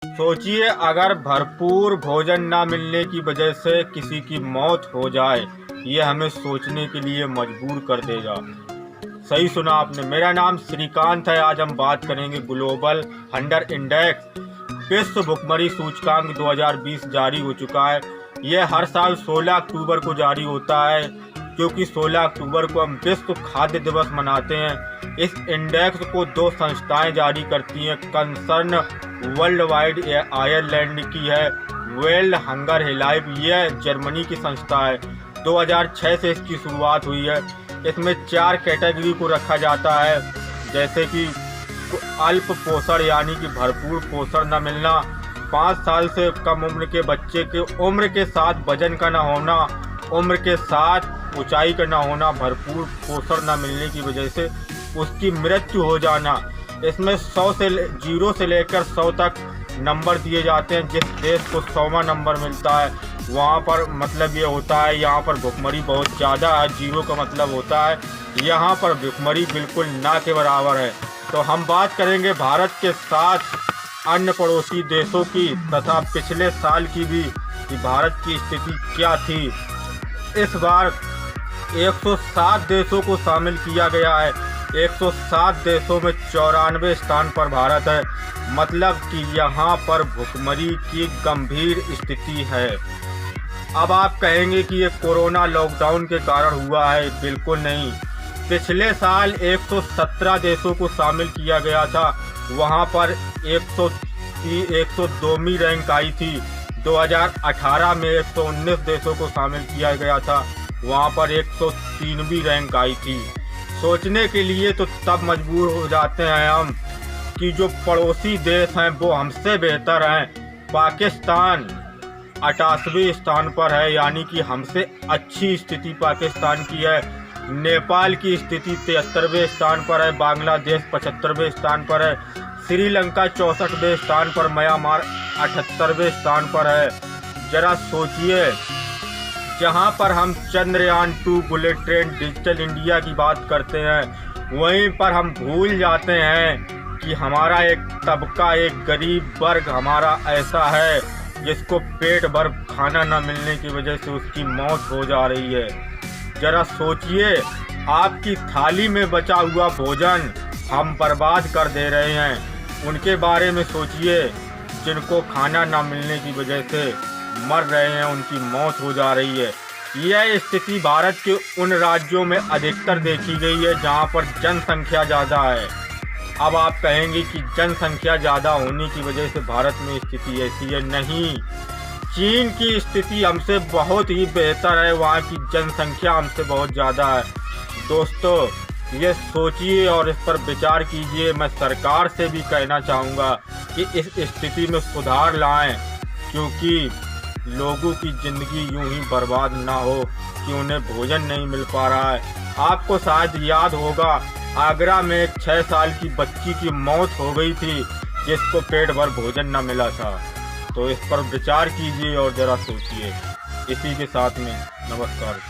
सोचिए, अगर भरपूर भोजन ना मिलने की वजह से किसी की मौत हो जाए, ये हमें सोचने के लिए मजबूर कर देगा। सही सुना आपने। मेरा नाम श्रीकांत है। आज हम बात करेंगे ग्लोबल हंगर इंडेक्स। विश्व भुखमरी सूचकांक 2020 जारी हो चुका है। यह हर साल 16 अक्टूबर को जारी होता है, क्योंकि 16 अक्टूबर को हम विश्व खाद्य दिवस मनाते हैं। इस इंडेक्स को दो संस्थाएं जारी करती हैं। कंसर्न वर्ल्ड वाइड आयरलैंड की है, वर्ल्ड हंगर हेल्प यह जर्मनी की संस्था है। 2006 से इसकी शुरुआत हुई है। इसमें 4 कैटेगरी को रखा जाता है, जैसे कि अल्प पोषण यानी कि भरपूर पोषण न मिलना, 5 साल से कम उम्र के बच्चे के उम्र के साथ वजन का न होना, उम्र के साथ ऊंचाई का न होना, भरपूर पोषण न मिलने की वजह से उसकी मृत्यु हो जाना। इसमें 0 से लेकर 100 तक नंबर दिए जाते हैं। जिस देश को 100वां नंबर मिलता है वहाँ पर मतलब ये होता है यहाँ पर भुखमरी बहुत ज़्यादा है। 0 का मतलब होता है यहाँ पर भुखमरी बिल्कुल ना के बराबर है। तो हम बात करेंगे भारत के साथ अन्य पड़ोसी देशों की तथा पिछले साल की भी, कि भारत की स्थिति क्या थी। इस बार 107 देशों को शामिल किया गया है। 107 देशों में 94 स्थान पर भारत है। मतलब कि यहाँ पर भुखमरी की गंभीर स्थिति है। अब आप कहेंगे कि ये कोरोना लॉकडाउन के कारण हुआ है। बिल्कुल नहीं। पिछले साल 117 देशों को शामिल किया गया था, वहाँ पर 102वीं रैंक आई थी। 2018 में 119 देशों को शामिल किया गया था, वहाँ पर 103वीं रैंक आई थी। सोचने के लिए तो तब मजबूर हो जाते हैं हम कि जो पड़ोसी देश हैं वो हमसे बेहतर हैं। पाकिस्तान 88वें स्थान पर है, यानी कि हमसे अच्छी स्थिति पाकिस्तान की है। नेपाल की स्थिति 73वें स्थान पर है। बांग्लादेश 75वें स्थान पर है। श्रीलंका 64वें स्थान पर। म्यांमार 78वें स्थान पर है। जरा सोचिए, जहां पर हम Chandrayaan 2 bullet train digital India की बात करते हैं, वहीं पर हम भूल जाते हैं कि हमारा एक तबका, एक गरीब वर्ग हमारा ऐसा है जिसको पेट भर खाना न मिलने की वजह से उसकी मौत हो जा रही है। जरा सोचिए, आपकी थाली में बचा हुआ भोजन हम बर्बाद कर दे रहे हैं। उनके बारे में सोचिए जिनको खाना न मिलने की वजह से मर रहे हैं, उनकी मौत हो जा रही है। यह स्थिति भारत के उन राज्यों में अधिकतर देखी गई है जहां पर जनसंख्या ज़्यादा है। अब आप कहेंगे कि जनसंख्या ज़्यादा होने की वजह से भारत में स्थिति ऐसी है। नहीं, चीन की स्थिति हमसे बहुत ही बेहतर है। वहाँ की जनसंख्या हमसे बहुत ज़्यादा है। दोस्तों, ये सोचिए और इस पर विचार कीजिए। मैं सरकार से भी कहना चाहूँगा कि इस स्थिति में सुधार लाएं, क्योंकि लोगों की ज़िंदगी यूं ही बर्बाद ना हो कि उन्हें भोजन नहीं मिल पा रहा है। आपको शायद याद होगा, आगरा में एक 6 साल की बच्ची की मौत हो गई थी जिसको पेट भर भोजन न मिला था। तो इस पर विचार कीजिए और ज़रा सोचिए। इसी के साथ में नमस्कार।